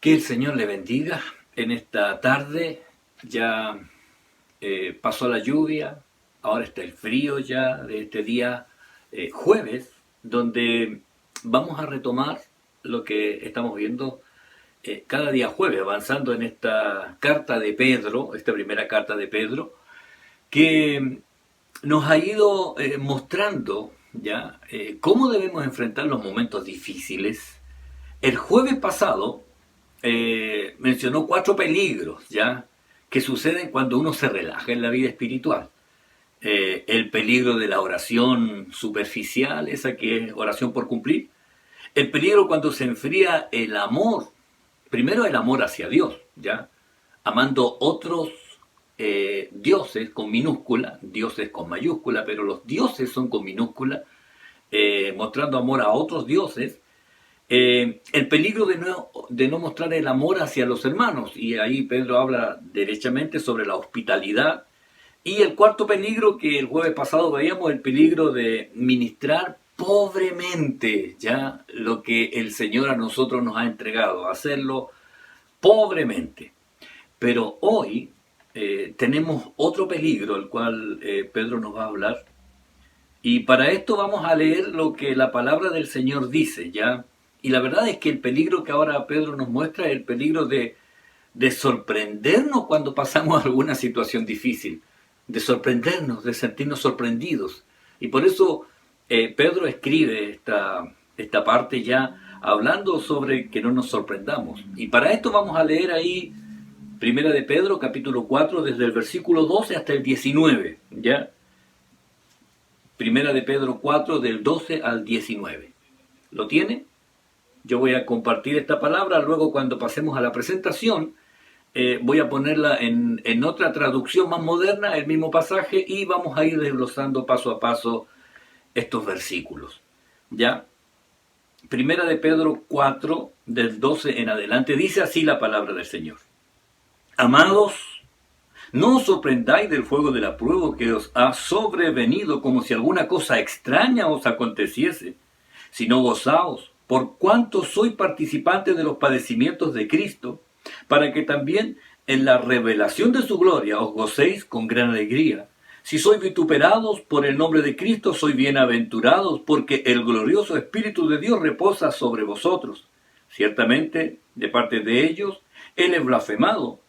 Que el Señor le bendiga en esta tarde. Ya pasó la lluvia, ahora está el frío ya de este día jueves, donde vamos a retomar lo que estamos viendo cada día jueves, avanzando en esta carta de Pedro, esta primera carta de Pedro, que nos ha ido mostrando ya cómo debemos enfrentar los momentos difíciles. El jueves pasado mencionó 4 peligros, ¿ya? Que suceden cuando uno se relaja en la vida espiritual. El peligro de la oración superficial, esa que es oración por cumplir. El peligro cuando se enfría el amor. Primero el amor hacia Dios, ¿ya? Amando otros dioses con minúscula, dioses con mayúscula, pero los dioses son con minúscula, mostrando amor a otros dioses. El peligro de no mostrar el amor hacia los hermanos, y ahí Pedro habla derechamente sobre la hospitalidad. Y el cuarto peligro que el jueves pasado veíamos, el peligro de ministrar pobremente ya lo que el Señor a nosotros nos ha entregado, hacerlo pobremente. Pero hoy tenemos otro peligro, el cual Pedro nos va a hablar, y para esto vamos a leer lo que la palabra del Señor dice, ¿ya? Y la verdad es que el peligro que ahora Pedro nos muestra es el peligro de sorprendernos cuando pasamos alguna situación difícil, de sorprendernos, de sentirnos sorprendidos. Y por eso Pedro escribe esta parte ya hablando sobre que no nos sorprendamos. Y para esto vamos a leer ahí Primera de Pedro, capítulo 4, desde el versículo 12 hasta el 19, ¿ya? Primera de Pedro 4, del 12 al 19. ¿Lo tiene? Yo voy a compartir esta palabra, luego cuando pasemos a la presentación, voy a ponerla en otra traducción más moderna, el mismo pasaje, y vamos a ir desglosando paso a paso estos versículos. ¿Ya? Primera de Pedro 4, del 12 en adelante, dice así la palabra del Señor. Amados, no os sorprendáis del fuego de la prueba que os ha sobrevenido como si alguna cosa extraña os aconteciese, sino gozaos, por cuanto sois participantes de los padecimientos de Cristo, para que también en la revelación de su gloria os gocéis con gran alegría. Si sois vituperados por el nombre de Cristo, sois bienaventurados, porque el glorioso Espíritu de Dios reposa sobre vosotros. Ciertamente, de parte de ellos, Él es blasfemado,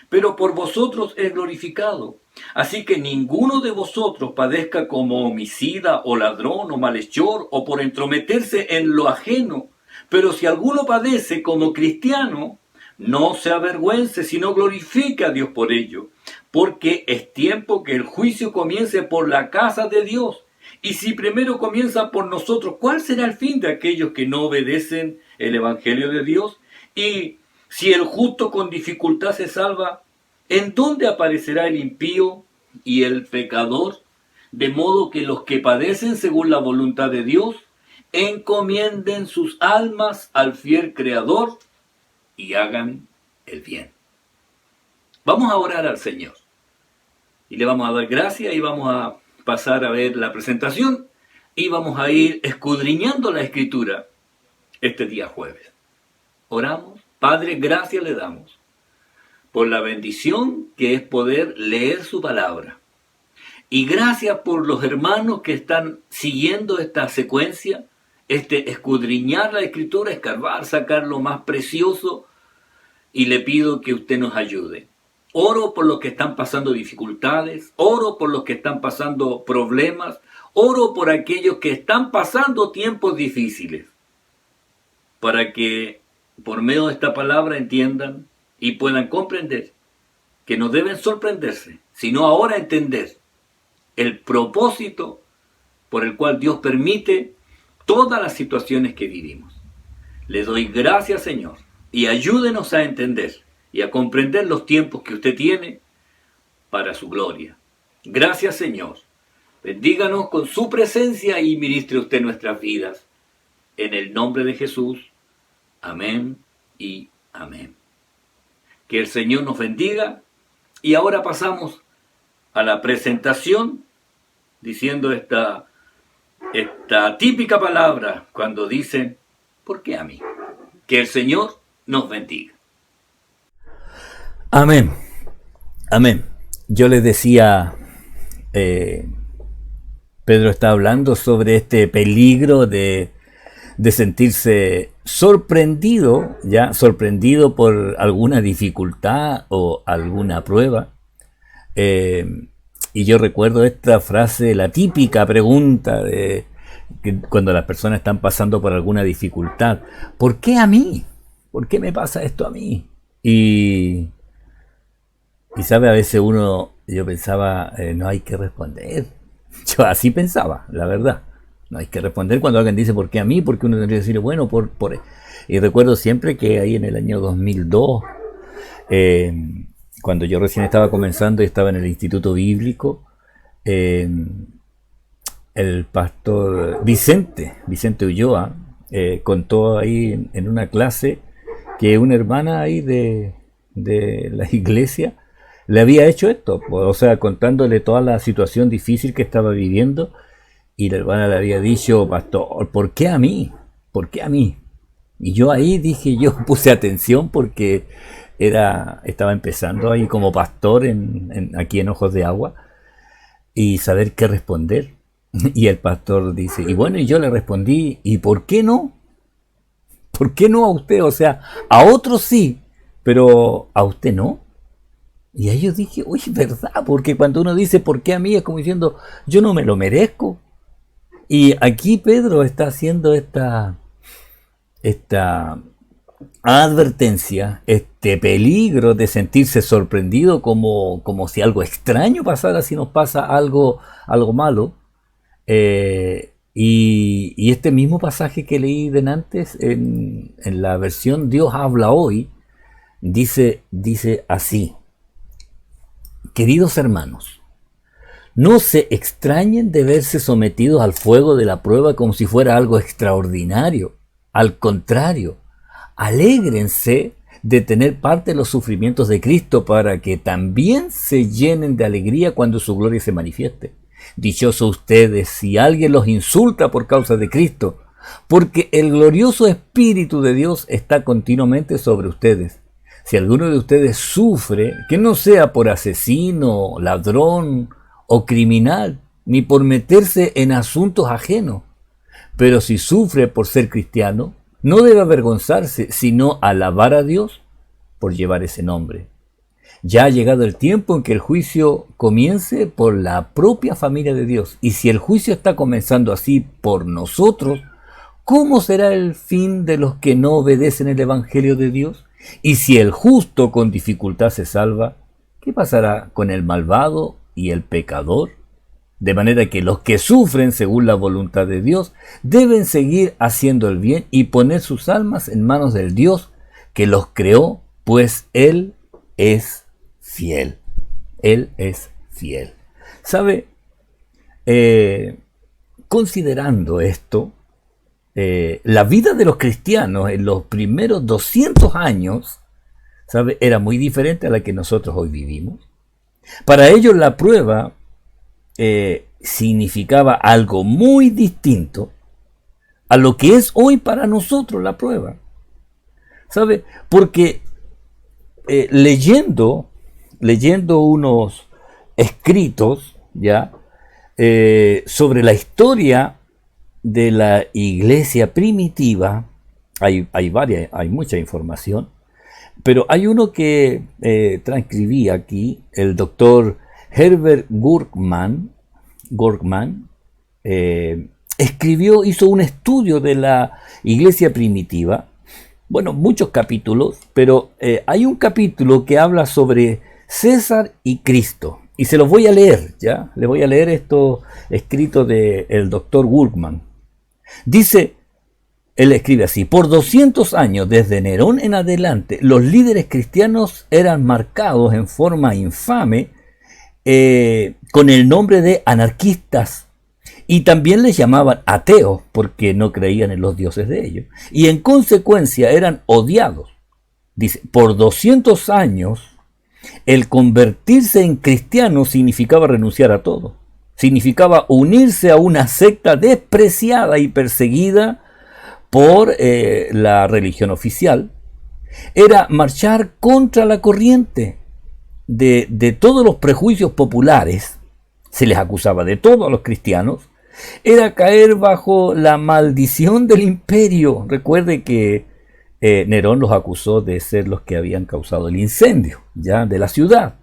pero por vosotros es glorificado. Así que ninguno de vosotros padezca como homicida o ladrón o malhechor o por entrometerse en lo ajeno. Pero si alguno padece como cristiano, no se avergüence, sino glorifique a Dios por ello. Porque es tiempo que el juicio comience por la casa de Dios. Y si primero comienza por nosotros, ¿cuál será el fin de aquellos que no obedecen el Evangelio de Dios? Y si el justo con dificultad se salva, ¿en dónde aparecerá el impío y el pecador? De modo que los que padecen según la voluntad de Dios, encomienden sus almas al fiel Creador y hagan el bien. Vamos a orar al Señor y le vamos a dar gracias y vamos a pasar a ver la presentación y vamos a ir escudriñando la Escritura este día jueves. Oramos. Padre, gracias le damos por la bendición que es poder leer su palabra. Y gracias por los hermanos que están siguiendo esta secuencia, escudriñar la Escritura, escarbar, sacar lo más precioso, y le pido que usted nos ayude. Oro por los que están pasando dificultades, oro por los que están pasando problemas, oro por aquellos que están pasando tiempos difíciles, para que por medio de esta palabra entiendan y puedan comprender que no deben sorprenderse, sino ahora entender el propósito por el cual Dios permite todas las situaciones que vivimos. Le doy gracias, Señor, y ayúdenos a entender y a comprender los tiempos que usted tiene para su gloria. Gracias, Señor. Bendíganos con su presencia y ministre usted nuestras vidas. En el nombre de Jesús. Amén y amén. Que el Señor nos bendiga. Y ahora pasamos a la presentación diciendo esta típica palabra cuando dicen, ¿por qué a mí? Que el Señor nos bendiga. Amén, amén. Yo les decía, Pedro está hablando sobre este peligro de sentirse sorprendido, ya sorprendido por alguna dificultad o alguna prueba. Y yo recuerdo esta frase, la típica pregunta de que cuando las personas están pasando por alguna dificultad: ¿por qué a mí? ¿Por qué me pasa esto a mí? Y sabe, a veces yo pensaba, no hay que responder. Yo así pensaba, la verdad. No hay que responder cuando alguien dice ¿por qué a mí? Porque uno tendría que decir, bueno, por. Y recuerdo siempre que ahí en el año 2002, cuando yo recién estaba comenzando y estaba en el Instituto Bíblico, eh, el pastor Vicente Ulloa, contó ahí en una clase que una hermana ahí de la iglesia le había hecho esto, o sea, contándole toda la situación difícil que estaba viviendo, y la hermana le había dicho: pastor, ¿por qué a mí? ¿Por qué a mí? Y yo ahí dije, yo puse atención porque estaba empezando ahí como pastor aquí en Ojos de Agua, y saber qué responder. Y el pastor dice, y bueno, y yo le respondí, ¿y por qué no? ¿Por qué no a usted? O sea, a otros sí, pero a usted no. Y ahí yo dije, uy, verdad, porque cuando uno dice ¿por qué a mí? Es como diciendo, yo no me lo merezco. Y aquí Pedro está haciendo esta advertencia, este peligro de sentirse sorprendido como si algo extraño pasara, si nos pasa algo malo. Y este mismo pasaje que leí antes en la versión Dios habla hoy, dice así: queridos hermanos, no se extrañen de verse sometidos al fuego de la prueba como si fuera algo extraordinario. Al contrario, alégrense de tener parte en los sufrimientos de Cristo para que también se llenen de alegría cuando su gloria se manifieste. Dichosos ustedes si alguien los insulta por causa de Cristo, porque el glorioso Espíritu de Dios está continuamente sobre ustedes. Si alguno de ustedes sufre, que no sea por asesino, ladrón o criminal, ni por meterse en asuntos ajenos. Pero si sufre por ser cristiano, no debe avergonzarse, sino alabar a Dios por llevar ese nombre. Ya ha llegado el tiempo en que el juicio comience por la propia familia de Dios. Y si el juicio está comenzando así por nosotros, ¿cómo será el fin de los que no obedecen el Evangelio de Dios? Y si el justo con dificultad se salva, ¿qué pasará con el malvado y el pecador? De manera que los que sufren según la voluntad de Dios deben seguir haciendo el bien y poner sus almas en manos del Dios que los creó, pues Él es fiel. Él es fiel. ¿Sabe? Considerando esto, la vida de los cristianos en los primeros 200 años, ¿sabe?, era muy diferente a la que nosotros hoy vivimos. Para ellos la prueba significaba algo muy distinto a lo que es hoy para nosotros la prueba. ¿Sabe? Porque leyendo unos escritos ya sobre la historia de la iglesia primitiva, hay mucha información, pero hay uno que transcribí aquí, el doctor Herbert Gurkman, hizo un estudio de la iglesia primitiva. Bueno, muchos capítulos, pero hay un capítulo que habla sobre César y Cristo. Y se los voy a leer, ¿ya? Les voy a leer esto escrito del doctor Gurkman. Dice, él escribe así: por 200 años, desde Nerón en adelante, los líderes cristianos eran marcados en forma infame con el nombre de anarquistas. Y también les llamaban ateos porque no creían en los dioses de ellos. Y en consecuencia eran odiados. Dice, por 200 años, el convertirse en cristiano significaba renunciar a todo. Significaba unirse a una secta despreciada y perseguida por la religión oficial. Era marchar contra la corriente. de todos los prejuicios populares, se les acusaba de todo a los cristianos, era caer bajo la maldición del imperio. Recuerde que Nerón los acusó de ser los que habían causado el incendio ya de la ciudad.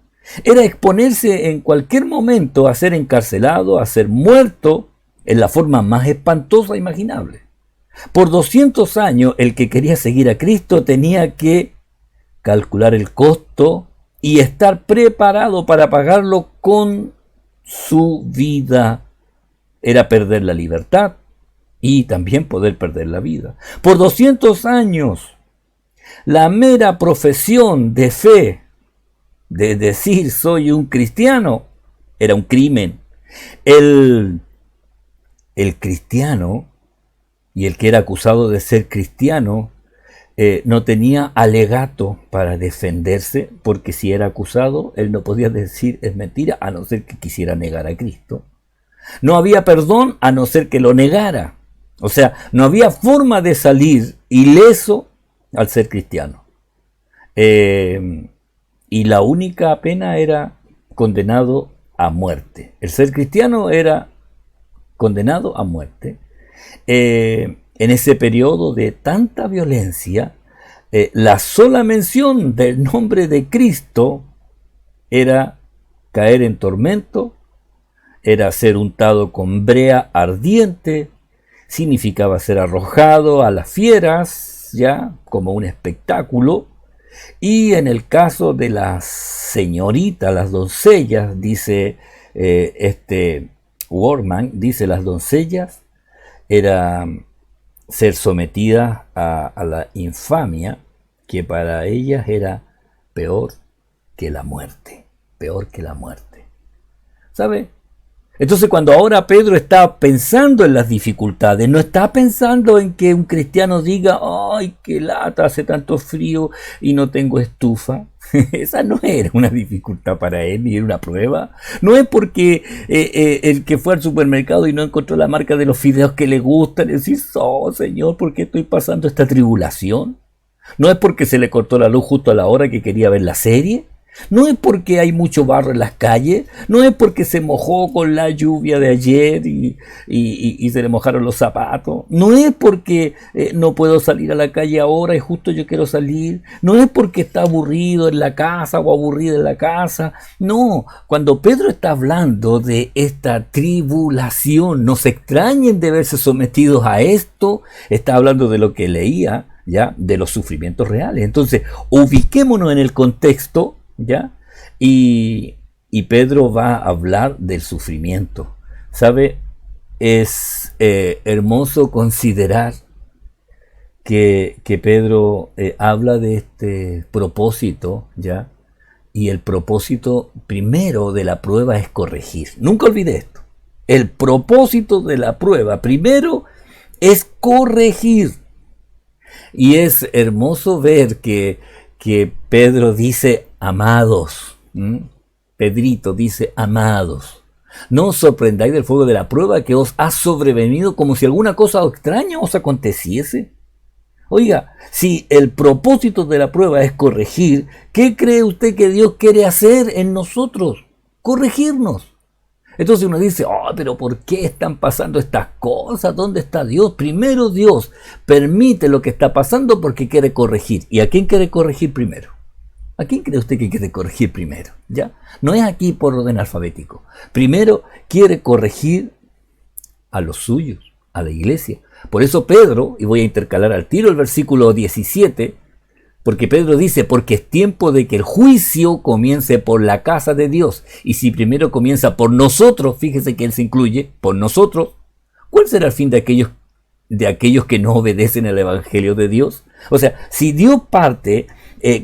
Era exponerse en cualquier momento a ser encarcelado, a ser muerto en la forma más espantosa imaginable. Por 200 años el que quería seguir a Cristo tenía que calcular el costo y estar preparado para pagarlo con su vida. Era perder la libertad y también poder perder la vida. Por 200 años, la mera profesión de fe, de decir soy un cristiano, era un crimen. El cristiano y el que era acusado de ser cristiano no tenía alegato para defenderse, porque si era acusado, él no podía decir es mentira, a no ser que quisiera negar a Cristo. No había perdón a no ser que lo negara. O sea, no había forma de salir ileso al ser cristiano. Y la única pena era condenado a muerte. El ser cristiano era condenado a muerte. En ese periodo de tanta violencia, la sola mención del nombre de Cristo era caer en tormento, era ser untado con brea ardiente, significaba ser arrojado a las fieras, ya como un espectáculo. Y en el caso de las señoritas, las doncellas, dice Workman, dice las doncellas, era ser sometidas a la infamia, que para ellas era peor que la muerte, peor que la muerte. ¿Sabe? Entonces cuando ahora Pedro está pensando en las dificultades, no está pensando en que un cristiano diga, ¡ay, qué lata, hace tanto frío y no tengo estufa! Esa no era una dificultad para él, ni era una prueba. No es porque el que fue al supermercado y no encontró la marca de los fideos que le gustan, y decir, ¡oh, Señor, ¿por qué estoy pasando esta tribulación? No es porque se le cortó la luz justo a la hora que quería ver la serie. No es porque hay mucho barro en las calles, no es porque se mojó con la lluvia de ayer y se le mojaron los zapatos, no es porque no puedo salir a la calle ahora y justo yo quiero salir, no es porque está aburrido en la casa o aburrida en la casa. No, cuando Pedro está hablando de esta tribulación, no se extrañen de verse sometidos a esto, está hablando de lo que leía, ya, de los sufrimientos reales. Entonces, ubiquémonos en el contexto, ¿ya? Y Pedro va a hablar del sufrimiento. ¿Sabe? Es hermoso considerar que Pedro habla de este propósito, ¿ya? Y el propósito primero de la prueba es corregir. Nunca olvide esto. El propósito de la prueba primero es corregir. Y es hermoso ver que Pedro dice amados. Pedrito dice amados. No os sorprendáis del fuego de la prueba que os ha sobrevenido como si alguna cosa extraña os aconteciese. Oiga, si el propósito de la prueba es corregir, ¿qué cree usted que Dios quiere hacer en nosotros? Corregirnos. Entonces uno dice, oh, pero ¿por qué están pasando estas cosas? ¿Dónde está Dios? Primero Dios permite lo que está pasando porque quiere corregir. ¿Y a quién quiere corregir primero? ¿A quién cree usted que quiere corregir primero? ¿Ya? No es aquí por orden alfabético. Primero quiere corregir a los suyos, a la iglesia. Por eso Pedro, y voy a intercalar al tiro el versículo 17, porque Pedro dice, porque es tiempo de que el juicio comience por la casa de Dios. Y si primero comienza por nosotros, fíjese que él se incluye, por nosotros, ¿cuál será el fin de aquellos que no obedecen al evangelio de Dios? O sea, si Dios parte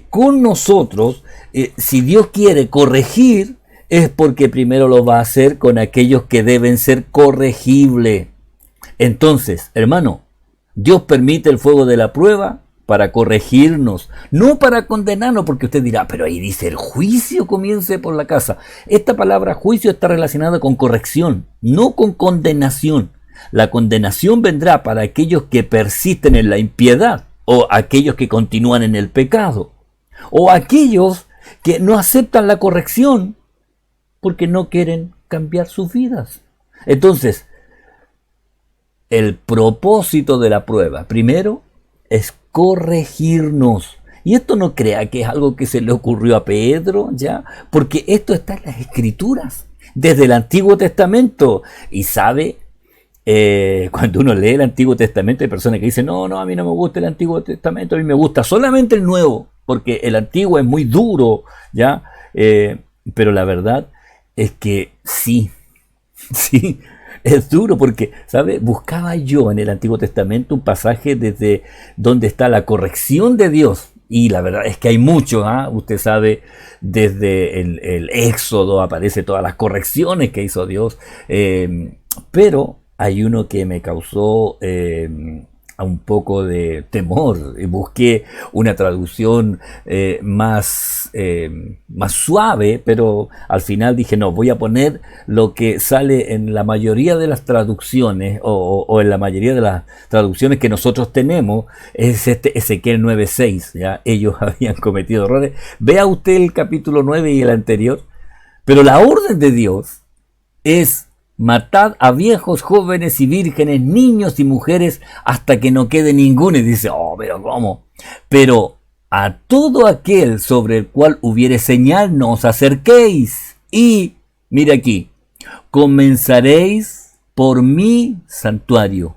con nosotros, si Dios quiere corregir, es porque primero lo va a hacer con aquellos que deben ser corregibles. Entonces, hermano, Dios permite el fuego de la prueba para corregirnos, no para condenarnos, porque usted dirá, pero ahí dice el juicio comience por la casa. Esta palabra juicio está relacionada con corrección, no con condenación. La condenación vendrá para aquellos que persisten en la impiedad, o aquellos que continúan en el pecado, o aquellos que no aceptan la corrección porque no quieren cambiar sus vidas. Entonces, el propósito de la prueba, primero, es corregirnos. Y esto no crea que es algo que se le ocurrió a Pedro, ¿ya? Porque esto está en las Escrituras, desde el Antiguo Testamento. Y sabe, cuando uno lee el Antiguo Testamento, hay personas que dicen, no, a mí no me gusta el Antiguo Testamento, a mí me gusta solamente el Nuevo, porque el Antiguo es muy duro, ¿ya? Pero la verdad es que sí, sí, es duro porque, ¿sabe? Buscaba yo en el Antiguo Testamento un pasaje desde donde está la corrección de Dios. Y la verdad es que hay mucho, usted sabe, desde el Éxodo aparece todas las correcciones que hizo Dios. Pero hay uno que me causó un poco de temor. Busqué una traducción más suave, pero al final dije, no, voy a poner lo que sale en la mayoría de las traducciones, o en la mayoría de las traducciones que nosotros tenemos, es Ezequiel 9:6, ¿ya? Ellos habían cometido errores. Vea usted el capítulo 9 y el anterior, pero la orden de Dios es: matad a viejos, jóvenes y vírgenes, niños y mujeres, hasta que no quede ninguno. Y dice, pero ¿cómo? Pero a todo aquel sobre el cual hubiere señal, no os acerquéis. Y, mira aquí, comenzaréis por mi santuario.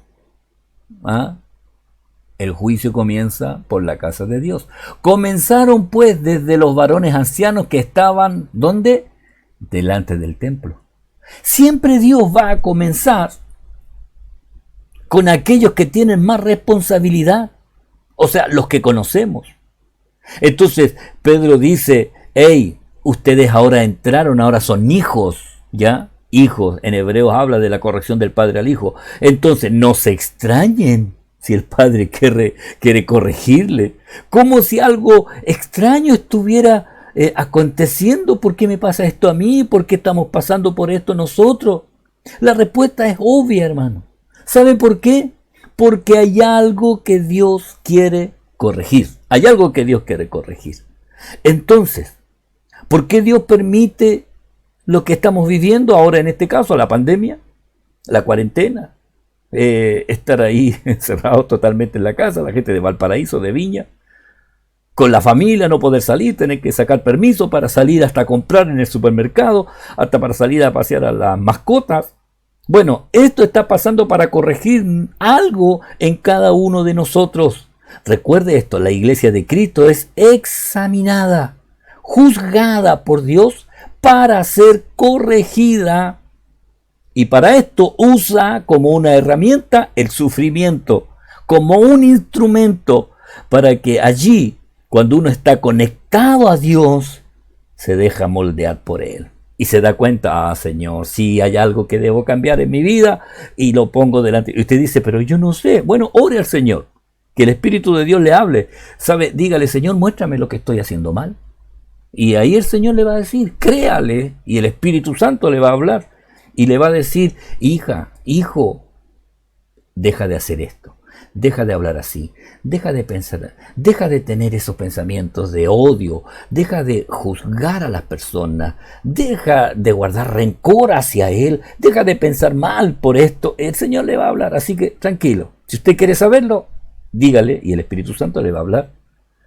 El juicio comienza por la casa de Dios. Comenzaron pues desde los varones ancianos que estaban, ¿dónde? Delante del templo. Siempre Dios va a comenzar con aquellos que tienen más responsabilidad, o sea, los que conocemos. Entonces Pedro dice, ustedes ahora entraron, ahora son hijos, ¿ya? Hijos, en hebreo habla de la corrección del padre al hijo. Entonces no se extrañen si el padre quiere corregirle, como si algo extraño estuviera aconteciendo. ¿Por qué me pasa esto a mí? ¿Por qué estamos pasando por esto nosotros? La respuesta es obvia, hermano. ¿Saben por qué? Porque hay algo que Dios quiere corregir. Hay algo que Dios quiere corregir. Entonces, ¿por qué Dios permite lo que estamos viviendo ahora, en este caso, la pandemia, la cuarentena? Estar ahí encerrados totalmente en la casa, la gente de Valparaíso, de Viña, con la familia, no poder salir, tener que sacar permiso para salir hasta comprar en el supermercado, hasta para salir a pasear a las mascotas. Bueno, esto está pasando para corregir algo en cada uno de nosotros. Recuerde esto, la iglesia de Cristo es examinada, juzgada por Dios para ser corregida. Y para esto usa como una herramienta el sufrimiento, como un instrumento para que allí, cuando uno está conectado a Dios, se deja moldear por Él. Y se da cuenta, Señor, sí hay algo que debo cambiar en mi vida, y lo pongo delante. Y usted dice, pero yo no sé. Bueno, ore al Señor, que el Espíritu de Dios le hable. ¿Sabe? Dígale, Señor, muéstrame lo que estoy haciendo mal. Y ahí el Señor le va a decir, créale, y el Espíritu Santo le va a hablar. Y le va a decir, hija, hijo, deja de hacer esto. Deja de hablar así, deja de pensar, deja de tener esos pensamientos de odio, deja de juzgar a las personas, deja de guardar rencor hacia él, deja de pensar mal por esto. El Señor le va a hablar, así que tranquilo. Si usted quiere saberlo, dígale y el Espíritu Santo le va a hablar.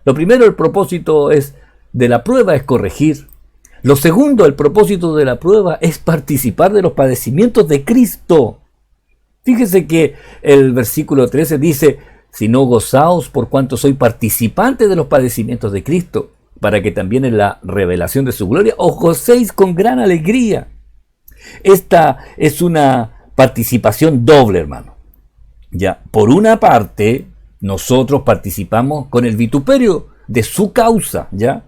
Lo primero, el propósito de la prueba es corregir. Lo segundo, el propósito de la prueba es participar de los padecimientos de Cristo. Fíjese que el versículo 13 dice, si no gozaos por cuanto soy participante de los padecimientos de Cristo, para que también en la revelación de su gloria os gocéis con gran alegría. Esta es una participación doble, hermano. Ya, por una parte, nosotros participamos con el vituperio de su causa, ¿ya?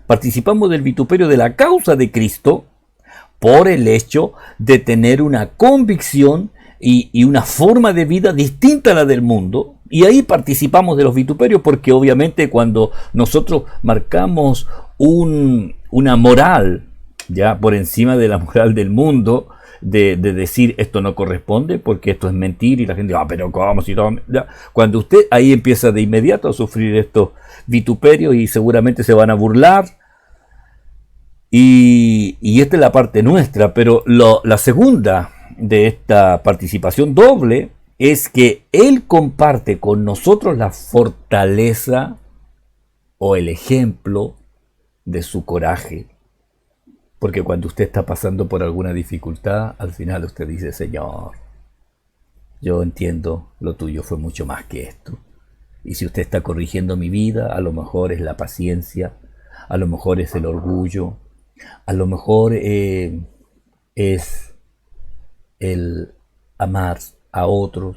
Participamos del vituperio de la causa de Cristo por el hecho de tener una convicción y una forma de vida distinta a la del mundo, y ahí participamos de los vituperios, porque obviamente cuando nosotros marcamos una moral ya por encima de la moral del mundo, de decir esto no corresponde porque esto es mentir, y la gente pero ¿cómo? Si todo, ya. Cuando usted ahí empieza de inmediato a sufrir estos vituperios y seguramente se van a burlar, Y esta es la parte nuestra, pero la segunda de esta participación doble es que Él comparte con nosotros la fortaleza o el ejemplo de su coraje. Porque cuando usted está pasando por alguna dificultad, al final usted dice, Señor, yo entiendo, lo tuyo fue mucho más que esto. Y si usted está corrigiendo mi vida, a lo mejor es la paciencia, a lo mejor es el orgullo, a lo mejor es el amar a otros,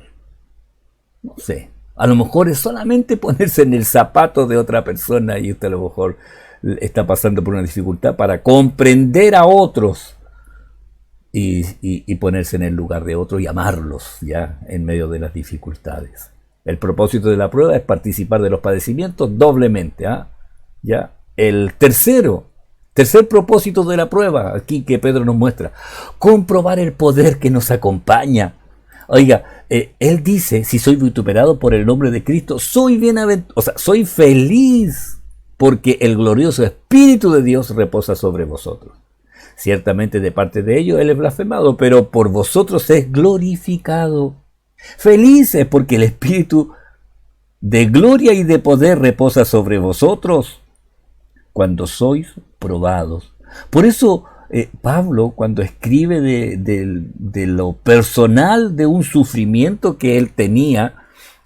no sé. A lo mejor es solamente ponerse en el zapato de otra persona y usted a lo mejor está pasando por una dificultad para comprender a otros y ponerse en el lugar de otros y amarlos ya en medio de las dificultades. El propósito de la prueba es participar de los padecimientos doblemente. ¿Ya? El tercer propósito de la prueba, aquí que Pedro nos muestra, comprobar el poder que nos acompaña. Oiga, él dice, si soy vituperado por el nombre de Cristo, soy soy feliz, porque el glorioso Espíritu de Dios reposa sobre vosotros. Ciertamente de parte de ellos él es blasfemado, pero por vosotros es glorificado. Felices porque el Espíritu de gloria y de poder reposa sobre vosotros cuando sois probados. Por eso Pablo, cuando escribe de lo personal de un sufrimiento que él tenía,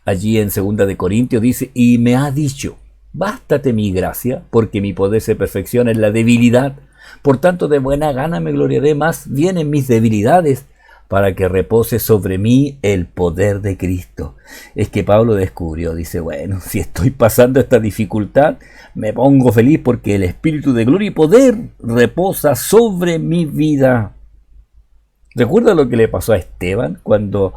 allí en 2 de Corintios dice, y me ha dicho, bástate mi gracia, porque mi poder se perfecciona en la debilidad. Por tanto, de buena gana me gloriaré más bien en mis debilidades, para que repose sobre mí el poder de Cristo. Es que Pablo descubrió, dice, bueno, si estoy pasando esta dificultad, me pongo feliz porque el Espíritu de gloria y poder reposa sobre mi vida. ¿Recuerda lo que le pasó a Esteban cuando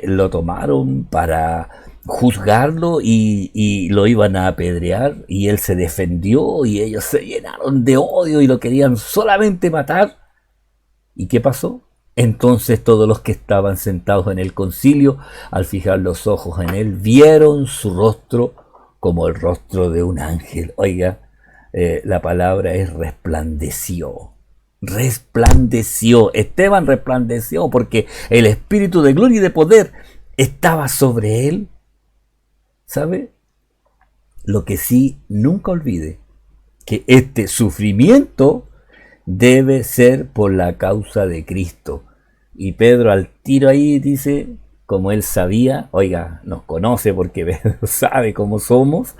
lo tomaron para juzgarlo y lo iban a apedrear y él se defendió y ellos se llenaron de odio y lo querían solamente matar? ¿Y qué pasó? Entonces todos los que estaban sentados en el concilio, al fijar los ojos en él, vieron su rostro como el rostro de un ángel. Oiga, la palabra es resplandeció. Resplandeció. Esteban resplandeció porque el Espíritu de gloria y de poder estaba sobre él. ¿Sabe? Lo que sí, nunca olvide que este sufrimiento debe ser por la causa de Cristo. Y Pedro al tiro ahí dice, como él sabía, oiga, nos conoce porque Pedro sabe cómo somos,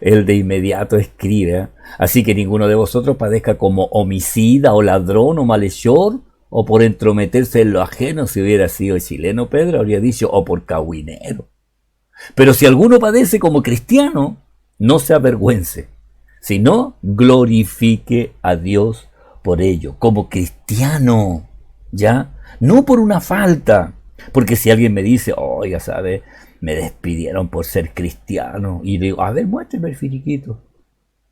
él de inmediato escribe, así que ninguno de vosotros padezca como homicida o ladrón o malhechor o por entrometerse en lo ajeno. Si hubiera sido chileno, Pedro habría dicho, o por cahuinero. Pero si alguno padece como cristiano, no se avergüence, sino glorifique a Dios por ello, como cristiano, ¿ya? No por una falta, porque si alguien me dice, oiga, ¿sabe? Me despidieron por ser cristiano, y digo, a ver, muéstrame el finiquito.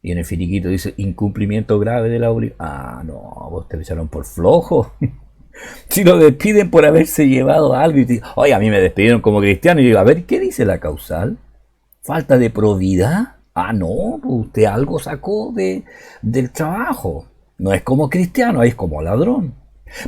Y en el finiquito dice, incumplimiento grave de la obligación. Ah, no, vos te echaron por flojo. Si lo despiden por haberse llevado algo, y te digo, oiga, a mí me despidieron como cristiano, y digo, a ver, ¿qué dice la causal? ¿Falta de probidad? Ah, no, usted algo sacó del trabajo. No es como cristiano, es como ladrón.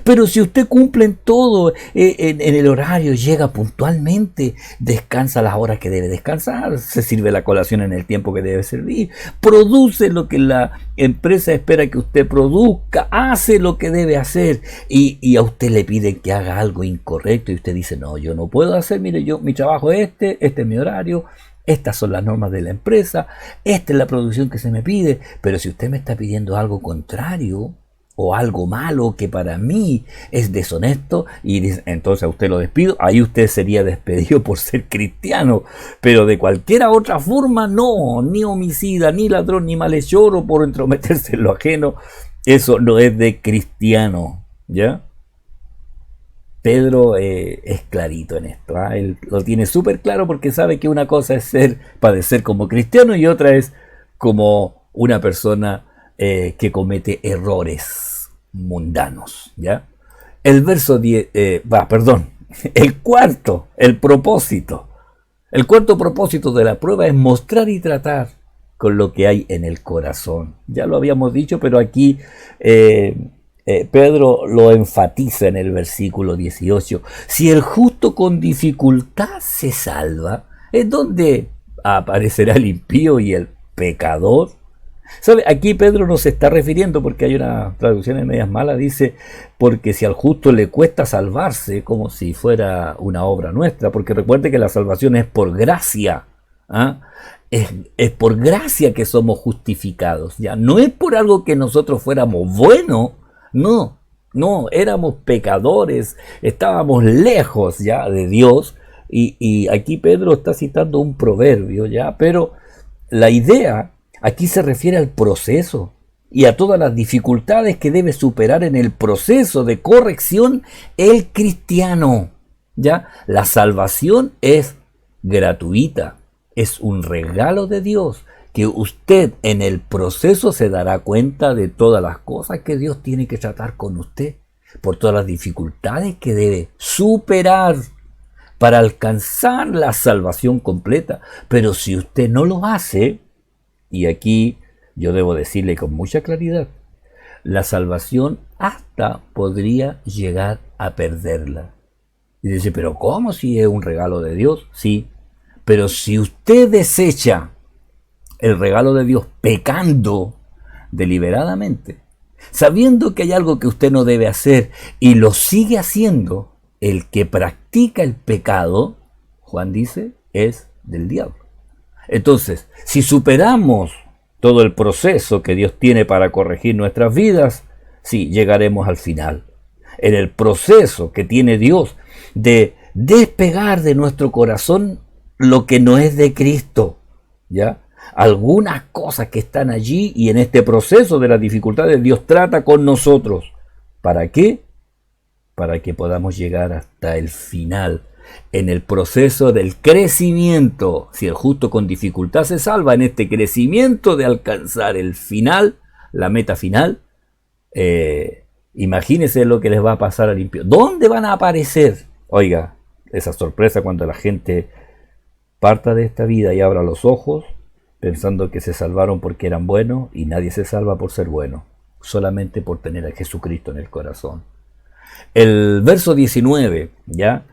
Pero si usted cumple en todo, en el horario, llega puntualmente, descansa las horas que debe descansar, se sirve la colación en el tiempo que debe servir, produce lo que la empresa espera que usted produzca, hace lo que debe hacer, y a usted le piden que haga algo incorrecto y usted dice, no, yo no puedo hacer, mire, mi trabajo es este es mi horario, estas son las normas de la empresa, esta es la producción que se me pide, pero si usted me está pidiendo algo contrario o algo malo que para mí es deshonesto, y dice, entonces a usted lo despido, ahí usted sería despedido por ser cristiano, pero de cualquier otra forma no, ni homicida, ni ladrón, ni malhechor o por entrometerse en lo ajeno, eso no es de cristiano, ¿ya? Pedro es clarito en esto, él lo tiene súper claro porque sabe que una cosa es padecer como cristiano y otra es como una persona que comete errores mundanos, ¿ya? El verso 10, el cuarto propósito de la prueba es mostrar y tratar con lo que hay en el corazón. Ya lo habíamos dicho, pero aquí Pedro lo enfatiza en el versículo 18. Si el justo con dificultad se salva, ¿es donde aparecerá el impío y el pecador? ¿Sabe? Aquí Pedro no se está refiriendo, porque hay una traducción en medias malas, dice, porque si al justo le cuesta salvarse, como si fuera una obra nuestra, porque recuerde que la salvación es por gracia, ¿ah? Es por gracia que somos justificados, ya no es por algo que nosotros fuéramos buenos, no, éramos pecadores, estábamos lejos ya de Dios, y aquí Pedro está citando un proverbio, ya, pero la idea aquí se refiere al proceso y a todas las dificultades que debe superar en el proceso de corrección el cristiano. ¿Ya? La salvación es gratuita, es un regalo de Dios, que usted en el proceso se dará cuenta de todas las cosas que Dios tiene que tratar con usted, por todas las dificultades que debe superar para alcanzar la salvación completa. Pero si usted no lo hace, y aquí yo debo decirle con mucha claridad, la salvación hasta podría llegar a perderla. Y dice, pero ¿cómo si es un regalo de Dios? Sí, pero si usted desecha el regalo de Dios pecando deliberadamente, sabiendo que hay algo que usted no debe hacer y lo sigue haciendo, el que practica el pecado, Juan dice, es del diablo. Entonces, si superamos todo el proceso que Dios tiene para corregir nuestras vidas, sí, llegaremos al final. En el proceso que tiene Dios de despegar de nuestro corazón lo que no es de Cristo, ¿ya? Algunas cosas que están allí, y en este proceso de las dificultades Dios trata con nosotros. ¿Para qué? Para que podamos llegar hasta el final. En el proceso del crecimiento, si el justo con dificultad se salva, en este crecimiento de alcanzar el final, la meta final, imagínense lo que les va a pasar al impío. ¿Dónde van a aparecer? Oiga, esa sorpresa cuando la gente parta de esta vida y abra los ojos, pensando que se salvaron porque eran buenos, y nadie se salva por ser bueno, solamente por tener a Jesucristo en el corazón. El verso 19, ¿ya?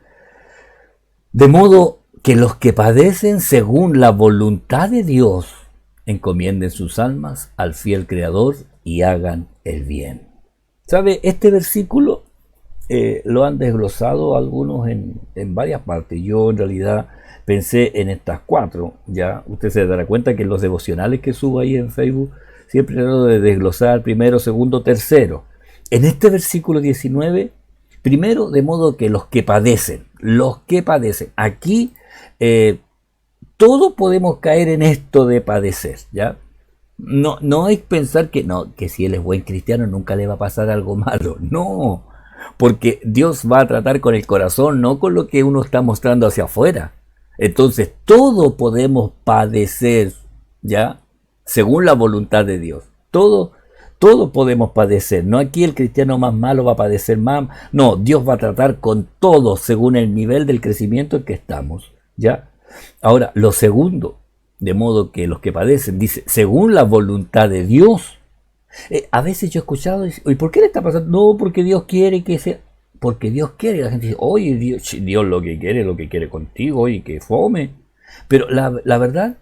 De modo que los que padecen según la voluntad de Dios encomienden sus almas al fiel Creador y hagan el bien. ¿Sabe? Este versículo lo han desglosado algunos en varias partes. Yo en realidad pensé en estas 4. Ya usted se dará cuenta que en los devocionales que subo ahí en Facebook siempre trato de desglosar primero, segundo, tercero. En este versículo 19, primero, de modo que los que padecen, aquí todos podemos caer en esto de padecer, ¿ya? No es pensar que si él es buen cristiano nunca le va a pasar algo malo, no, porque Dios va a tratar con el corazón, no con lo que uno está mostrando hacia afuera. Entonces todos podemos padecer, ¿ya? Según la voluntad de Dios, todos podemos padecer. No aquí el cristiano más malo va a padecer más. No, Dios va a tratar con todos según el nivel del crecimiento en que estamos, ¿ya? Ahora, lo segundo, de modo que los que padecen, dice, según la voluntad de Dios. A veces yo he escuchado, ¿y por qué le está pasando? No, porque Dios quiere que sea. Porque Dios quiere. Y la gente dice, oye, Dios lo que quiere contigo, y que fome. Pero la verdad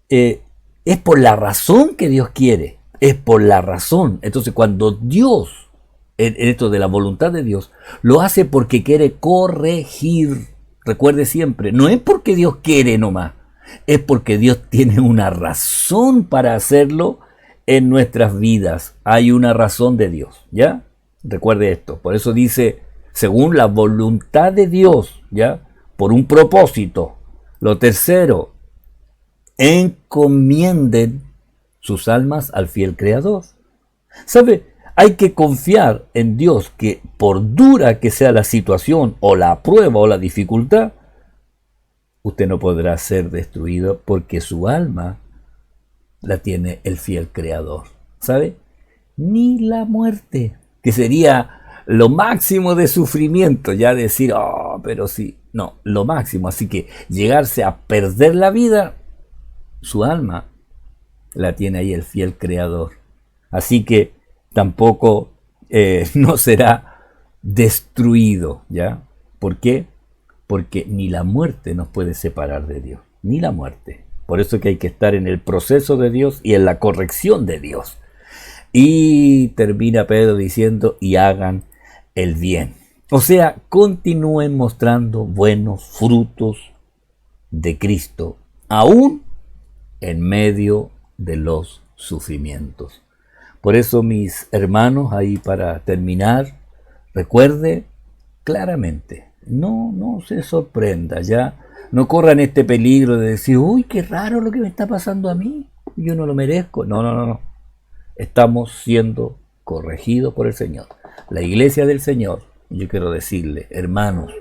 es por la razón que Dios quiere. Es por la razón. Entonces, cuando Dios, en esto de la voluntad de Dios, lo hace porque quiere corregir. Recuerde siempre, no es porque Dios quiere nomás, es porque Dios tiene una razón para hacerlo en nuestras vidas. Hay una razón de Dios, ¿ya? Recuerde esto. Por eso dice, según la voluntad de Dios, ¿ya? Por un propósito. Lo tercero, encomienden sus almas al fiel Creador. ¿Sabe? Hay que confiar en Dios, que por dura que sea la situación o la prueba o la dificultad, usted no podrá ser destruido porque su alma la tiene el fiel Creador. ¿Sabe? Ni la muerte, que sería lo máximo de sufrimiento, ya decir, oh, pero sí, no, lo máximo. Así que llegarse a perder la vida, su alma la tiene ahí el fiel Creador. Así que tampoco no será destruido, ¿ya? ¿Por qué? Porque ni la muerte nos puede separar de Dios, ni la muerte. Por eso que hay que estar en el proceso de Dios y en la corrección de Dios. Y termina Pedro diciendo, y hagan el bien. O sea, continúen mostrando buenos frutos de Cristo, aún en medio de los sufrimientos. Por eso, mis hermanos, ahí para terminar, recuerde claramente, no se sorprenda, ya no corran este peligro de decir, uy, qué raro lo que me está pasando a mí, yo no lo merezco. No. Estamos siendo corregidos por el Señor. La iglesia del Señor, yo quiero decirle, hermanos,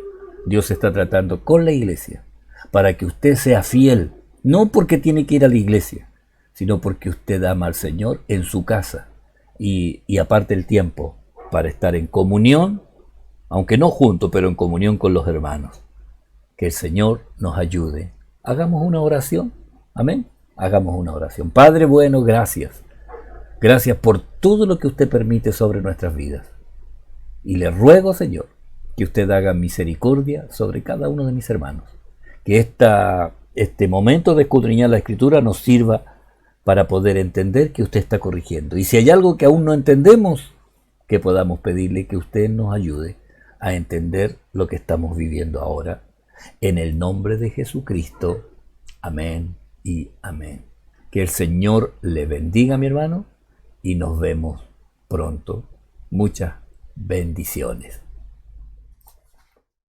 Dios está tratando con la iglesia para que usted sea fiel, no porque tiene que ir a la iglesia, sino porque usted ama al Señor en su casa y aparte el tiempo para estar en comunión, aunque no juntos, pero en comunión con los hermanos. Que el Señor nos ayude. Hagamos una oración. Amén. Hagamos una oración. Padre bueno, gracias. Gracias por todo lo que usted permite sobre nuestras vidas. Y le ruego, Señor, que usted haga misericordia sobre cada uno de mis hermanos. Que este momento de escudriñar la Escritura nos sirva para poder entender que usted está corrigiendo. Y si hay algo que aún no entendemos, que podamos pedirle que usted nos ayude a entender lo que estamos viviendo ahora. En el nombre de Jesucristo. Amén y amén. Que el Señor le bendiga, mi hermano, y nos vemos pronto. Muchas bendiciones.